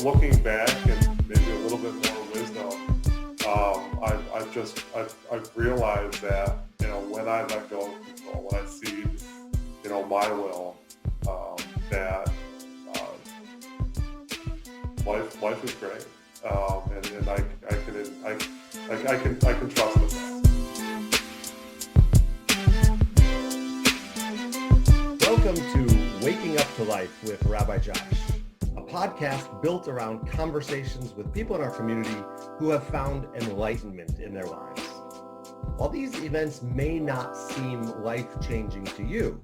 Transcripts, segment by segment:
looking back and maybe a little bit more wisdom, I've realized that, when I let go of control, when I cede, my will, that life is great, and I can trust the process. Welcome to Waking Up to Life with Rabbi Josh, a podcast built around conversations with people in our community who have found enlightenment in their lives. While these events may not seem life-changing to you,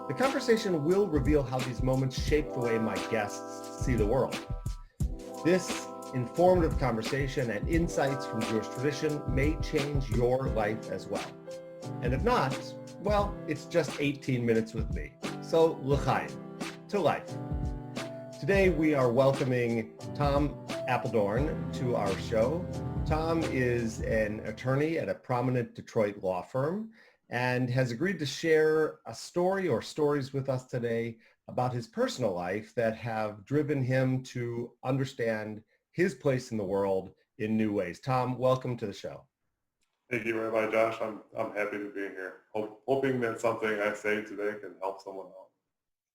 the conversation will reveal how these moments shape the way my guests see the world. This informative conversation and insights from Jewish tradition may change your life as well. And if not, well, it's just 18 minutes with me. So, l'chaim, to life. Today we are welcoming Tom Appledorn to our show. Tom is an attorney at a prominent Detroit law firm and has agreed to share a story or stories with us today about his personal life that have driven him to understand his place in the world in new ways. Tom, welcome to the show. Thank you, Rabbi Josh. I'm happy to be here. Hoping that something I say today can help someone else.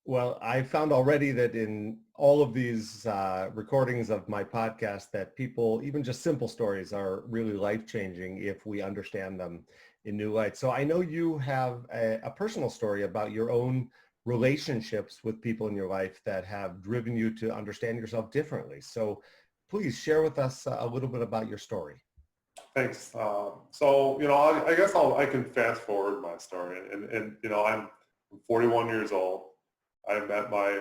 Well, I found already that in all of these recordings of my podcast that people, even just simple stories, are really life-changing if we understand them in new light. So I know you have a personal story about your own relationships with people in your life that have driven you to understand yourself differently. So please share with us a little bit about your story. Thanks. I guess I can fast forward my story, and I'm 41 years old. I met my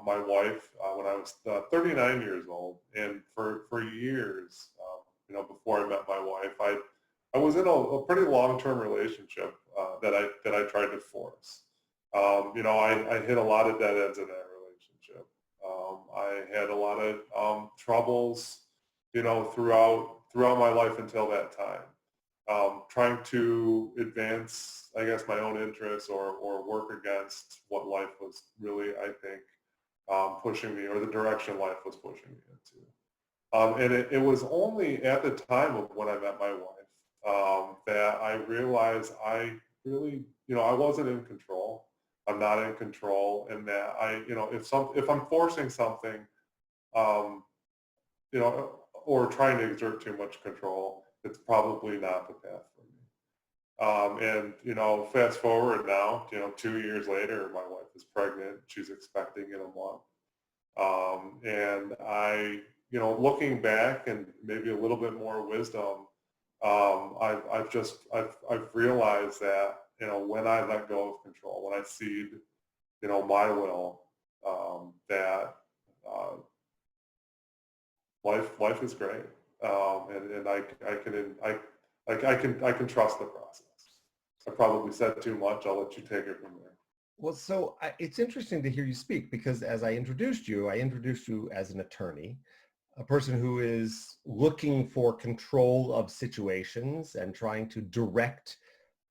wife when I was 39 years old, and for years, before I met my wife, I was in a pretty long-term relationship that I tried to force. I hit a lot of dead ends in that relationship. I had a lot of troubles, throughout my life until that time, trying to advance, I guess, my own interests or work against what life was really, I think, pushing me, or the direction life was pushing me into. And it was only at the time of when I met my wife that I realized I really, I wasn't in control. I'm not in control, and that if I'm forcing something, or trying to exert too much control, it's probably not the path for me. Fast forward now, 2 years later, my wife is pregnant. She's expecting in a month. And I, looking back and maybe a little bit more wisdom, I've realized that, when I let go of control, when I cede, my will, that life is great, and I can trust the process. I probably said too much. I'll let you take it from there. Well, so it's interesting to hear you speak, because as I introduced you as an attorney, a person who is looking for control of situations and trying to direct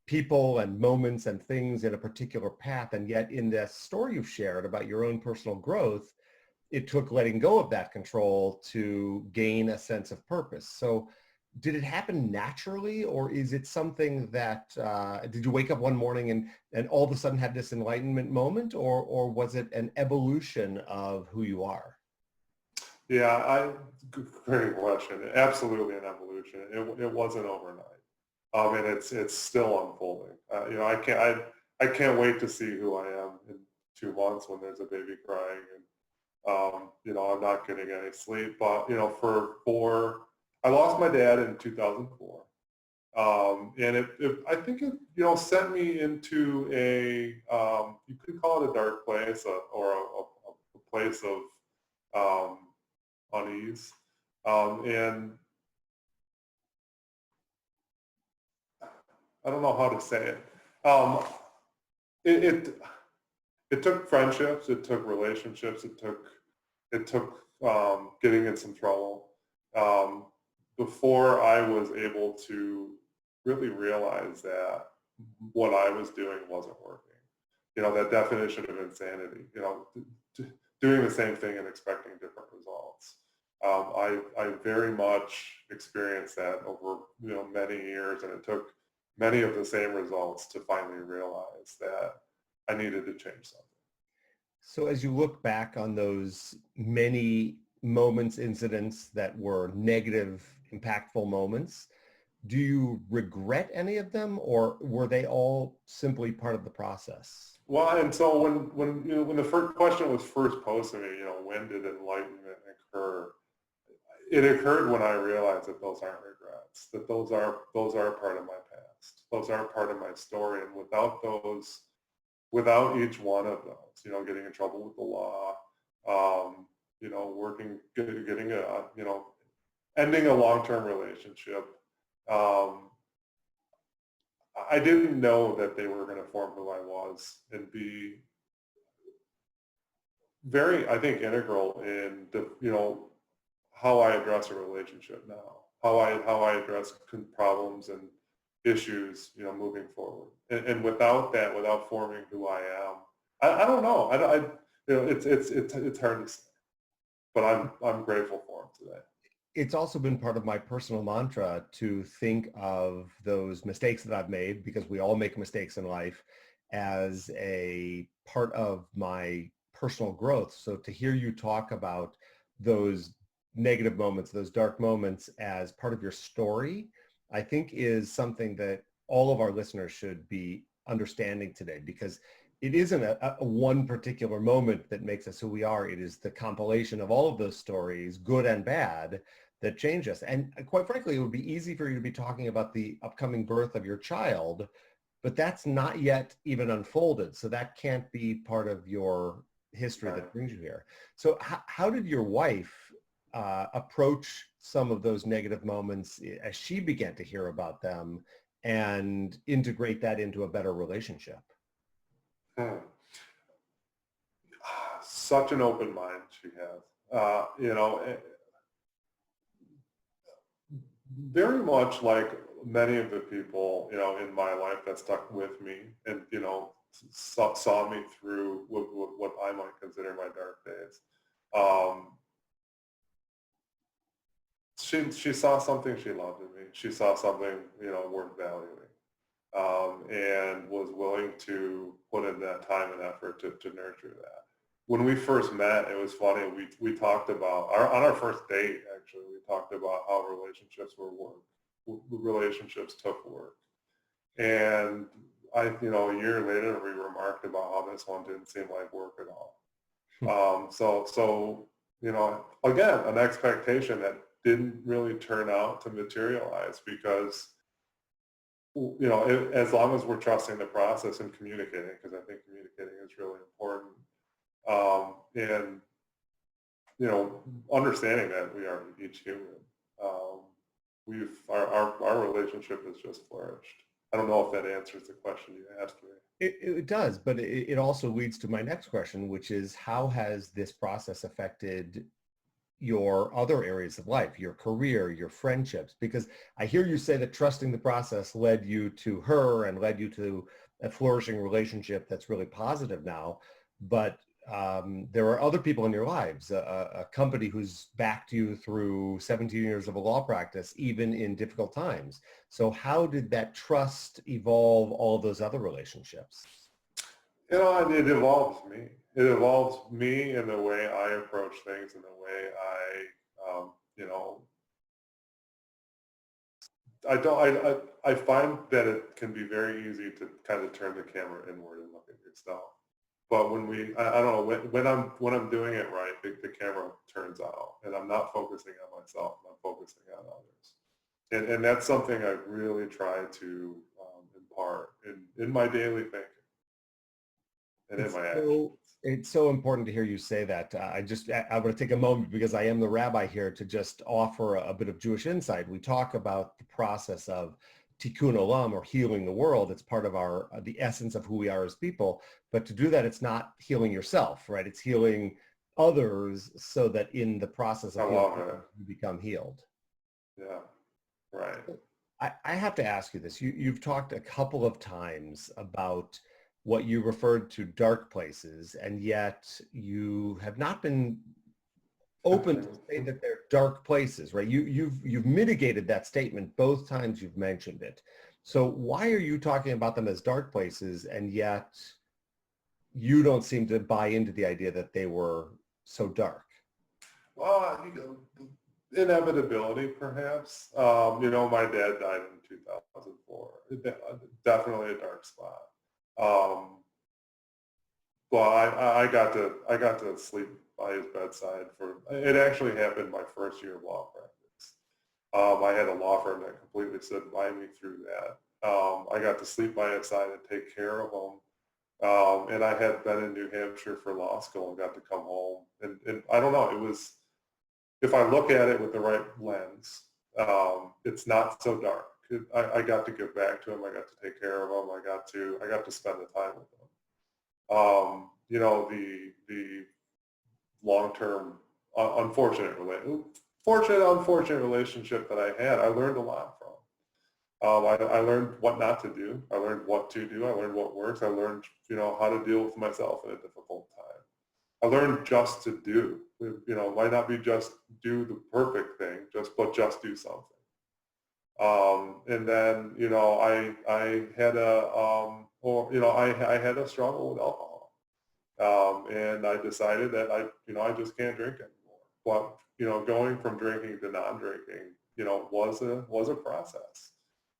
people and moments and things in a particular path. And yet in the story you've shared about your own personal growth, it took letting go of that control to gain a sense of purpose. So did it happen naturally, or is it something that, did you wake up one morning and all of a sudden have this enlightenment moment, or was it an evolution of who you are? Yeah, great question. Absolutely an evolution. It wasn't overnight. And it's still unfolding. I can't wait to see who I am in 2 months when there's a baby crying, and I'm not getting any sleep. But I lost my dad in 2004, and I think it sent me into you could call it a dark place, or a place of unease, and I don't know how to say it. It took friendships, it took relationships, it took getting in some trouble before I was able to really realize that what I was doing wasn't working. That definition of insanity. Doing the same thing and expecting different results. I very much experienced that over, many years, and it took many of the same results to finally realize that I needed to change something. So as you look back on those many moments, incidents that were negative, impactful moments, do you regret any of them, or were they all simply part of the process? Well, and so when the first question was first posed to me, when did enlightenment occur? It occurred when I realized that those aren't regrets, that those are part of my past. Those are part of my story. And without each one of those, getting in trouble with the law, getting ending a long-term relationship, I didn't know that they were going to form who I was and be very, I think, integral in how I address a relationship now, how I address problems and issues, moving forward. And without that, without forming who I am, I don't know. It's hard to say, but I'm grateful for them today. It's also been part of my personal mantra to think of those mistakes that I've made, because we all make mistakes in life, as a part of my personal growth. So to hear you talk about those negative moments, those dark moments as part of your story, I think is something that all of our listeners should be understanding today, because it isn't a one particular moment that makes us who we are. It is the compilation of all of those stories, good and bad, that change us. And quite frankly, it would be easy for you to be talking about the upcoming birth of your child, but that's not yet even unfolded. So that can't be part of your history that brings you here. So how did your wife approach some of those negative moments as she began to hear about them and integrate that into a better relationship? Such an open mind she has. Very much like many of the people, in my life that stuck with me and, saw me through what I might consider my dark days. She saw something she loved in me. She saw something, worth valuing, and was willing to put in that time and effort to nurture that. When we first met, it was funny. We talked about on our first date. Actually, we talked about how relationships took work, and a year later, we remarked about how this one didn't seem like work at all. So again, an expectation that didn't really turn out to materialize, because as long as we're trusting the process and communicating, because I think communicating is really important. And understanding that we are each human, our relationship has just flourished. I don't know if that answers the question you asked me. It does, but it also leads to my next question, which is, how has this process affected your other areas of life, your career, your friendships? Because I hear you say that trusting the process led you to her and led you to a flourishing relationship that's really positive now. But there are other people in your lives, a company who's backed you through 17 years of a law practice, even in difficult times. So how did that trust evolve all those other relationships? It evolves me. It evolves me in the way I approach things, in the way I find that it can be very easy to kind of turn the camera inward and look at yourself. But I don't know, when I'm doing it right, the camera turns out, and I'm not focusing on myself, I'm focusing on others. And that's something I really try to impart in my daily thinking and in my actions. It's so important to hear you say that. I want to take a moment, because I am the rabbi here, to just offer a bit of Jewish insight. We talk about the process of tikkun olam, or healing the world. It's part of the essence of who we are as people. But to do that, it's not healing yourself, right? It's healing others, so that in the process of healing, you become healed. Yeah, right. I have to ask you this. You've talked a couple of times about what you referred to dark places, and yet you have not been open to say that they're dark places, right? You've mitigated that statement both times you've mentioned it. So why are you talking about them as dark places, and yet you don't seem to buy into the idea that they were so dark? Well, inevitability, perhaps. My dad died in 2004. Definitely a dark spot. Well, I got to sleep by his bedside it actually happened my first year of law practice. I had a law firm that completely stood by me through that. I got to sleep by his side and take care of him. And I had been in New Hampshire for law school and got to come home. And I don't know, if I look at it with the right lens, it's not so dark. I got to give back to him. I got to take care of him. I got to spend the time with him. The long-term unfortunate relationship that I had, I learned a lot from. I learned what not to do. I learned what to do. I learned what works. I learned, how to deal with myself in a difficult time. I learned just to do. Might not be just do the perfect thing, but just do something. And then, I had I had a struggle with alcohol. And I decided that I just can't drink anymore. But, going from drinking to non-drinking, was a process.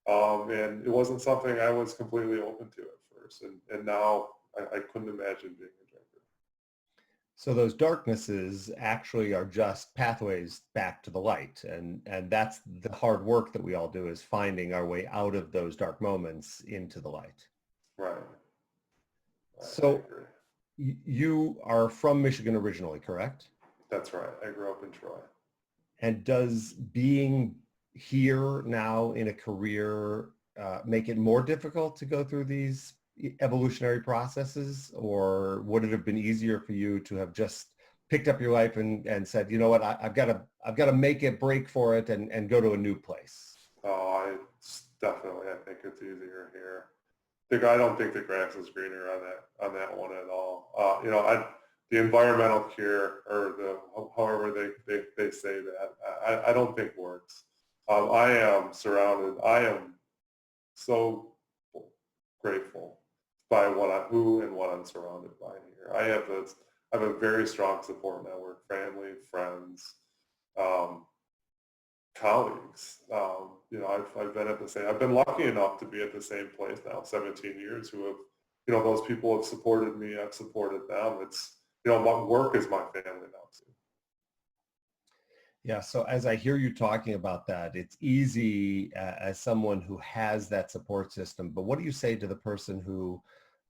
And it wasn't something I was completely open to at first. And now I couldn't imagine being a drinker. So those darknesses actually are just pathways back to the light. And that's the hard work that we all do, is finding our way out of those dark moments into the light. Right. So you are from Michigan originally, correct? That's right. I grew up in Troy. And does being here now in a career make it more difficult to go through these evolutionary processes, or would it have been easier for you to have just picked up your life and said, you know what, I've got to make a break for it and go to a new place? Oh, I think it's easier here. I don't think the grass is greener on that one at all. The environmental cure, or however they say that, I don't think works. I am so grateful by who and what I'm surrounded by here. I have a very strong support network: family, friends, colleagues. I've been lucky enough to be at the same place now 17 years, who have, those people have supported me. I've supported them. It's, my work is my family now too. Yeah. So as I hear you talking about that, it's easy as someone who has that support system. But what do you say to the person who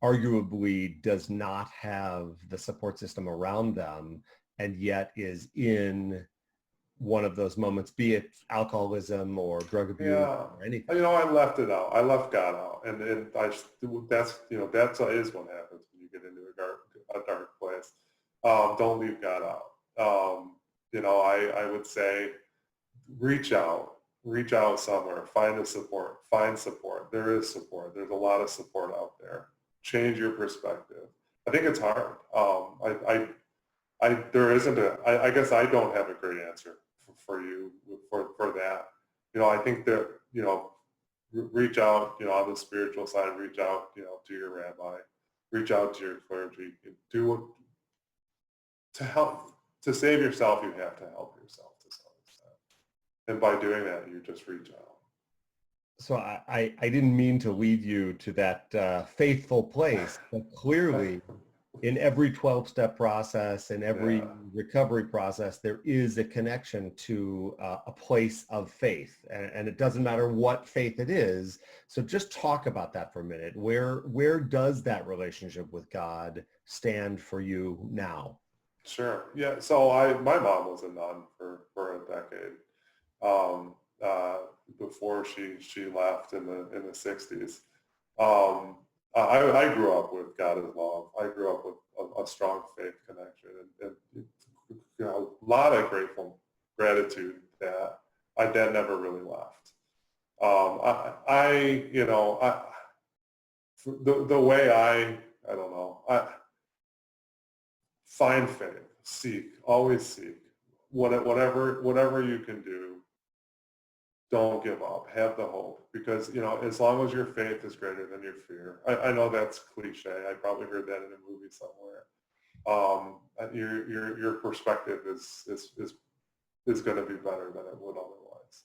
arguably does not have the support system around them, and yet is in one of those moments, be it alcoholism or drug abuse or anything? I left it out. I left God out, and that's is what happens when you get into a dark place. Don't leave God out. I would say reach out somewhere, find support. There is support. There's a lot of support out there. Change your perspective. I think it's hard. I guess I don't have a great answer for you for that. I think that, reach out, on the spiritual side, reach out, to your rabbi, reach out to your clergy, to save yourself, you have to help yourself to some extent. And by doing that, you just reach out. So I didn't mean to lead you to that faithful place, but clearly in every 12-step process, in every recovery process, there is a connection to a place of faith. And it doesn't matter what faith it is. So just talk about that for a minute. Where does that relationship with God stand for you now? Sure. Yeah. So my mom was a nun for a decade. Before she left in the 60s. I grew up with God as love. I grew up with a strong faith connection, and a lot of gratitude that my dad never really left. The way I don't know, I find faith, always seek, whatever you can do, don't give up. Have the hope, because as long as your faith is greater than your fear. I know that's cliche. I probably heard that in a movie somewhere. Your perspective is going to be better than it would otherwise.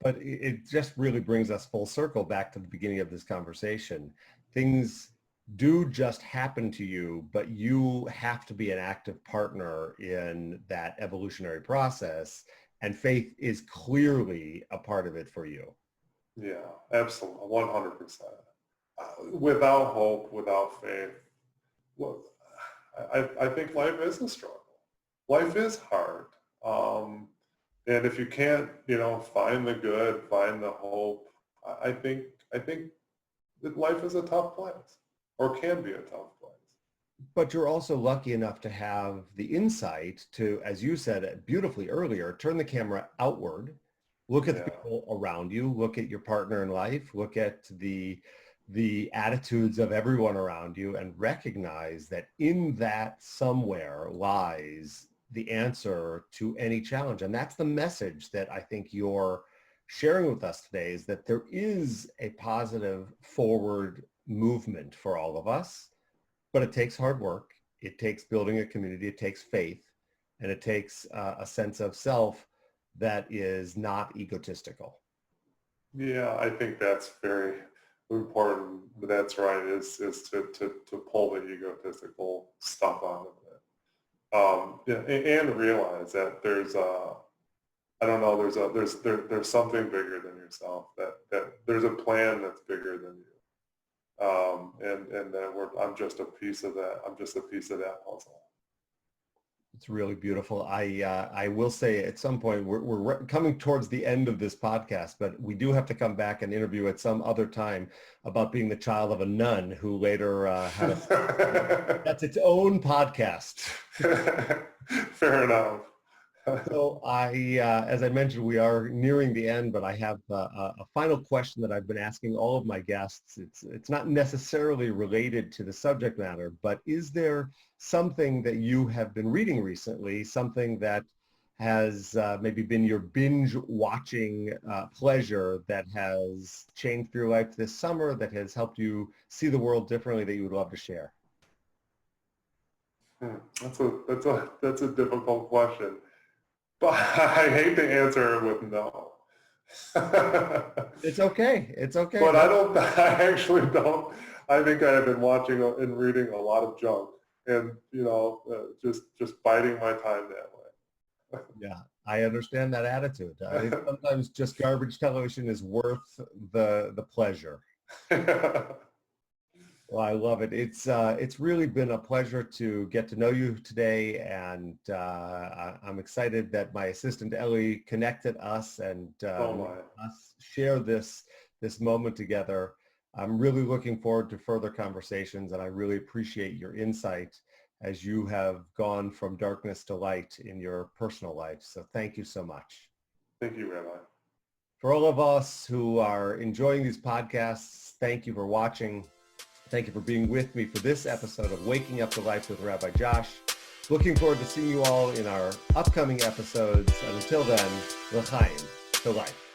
But it just really brings us full circle back to the beginning of this conversation. Things do just happen to you, but you have to be an active partner in that evolutionary process, and faith is clearly a part of it for you. Yeah, absolutely, 100%. Without hope, without faith, well, I think life is a struggle. Life is hard. And if you can't, find the good, find the hope, I think that life is a tough place, or can be a tough place. But you're also lucky enough to have the insight to, as you said beautifully earlier, turn the camera outward, look at the people around you, look at your partner in life, look at the attitudes of everyone around you, and recognize that in that somewhere lies the answer to any challenge. And that's the message that I think you're sharing with us today, is that there is a positive forward movement for all of us, but it takes hard work. It takes building a community. It takes faith, and it takes a sense of self that is not egotistical. Yeah, I think that's very important. That's right, is to pull the egotistical stuff out of it. And realize that there's something bigger than yourself, that there's a plan that's bigger than you. And that I'm just a piece of that. I'm just a piece of that puzzle. It's really beautiful. I will say at some point, we're coming towards the end of this podcast, but we do have to come back and interview at some other time about being the child of a nun who later had that's its own podcast. Fair enough. So as I mentioned, we are nearing the end, but I have a final question that I've been asking all of my guests. It's not necessarily related to the subject matter, but is there something that you have been reading recently, something that has maybe been your binge watching pleasure that has changed your life this summer, that has helped you see the world differently, that you would love to share? That's a difficult question. But I hate to answer it with no. It's okay. It's okay. But I actually don't. I think I have been watching and reading a lot of junk, and just biding my time that way. Yeah, I understand that attitude. Sometimes just garbage television is worth the pleasure. Well, I love it. It's really been a pleasure to get to know you today, and I'm excited that my assistant Ellie connected us and us share this moment together. I'm really looking forward to further conversations, and I really appreciate your insight as you have gone from darkness to light in your personal life. So thank you so much. Thank you, Rabbi. For all of us who are enjoying these podcasts, thank you for watching. Thank you for being with me for this episode of Waking Up to Life with Rabbi Josh. Looking forward to seeing you all in our upcoming episodes. And until then, l'chaim, to life.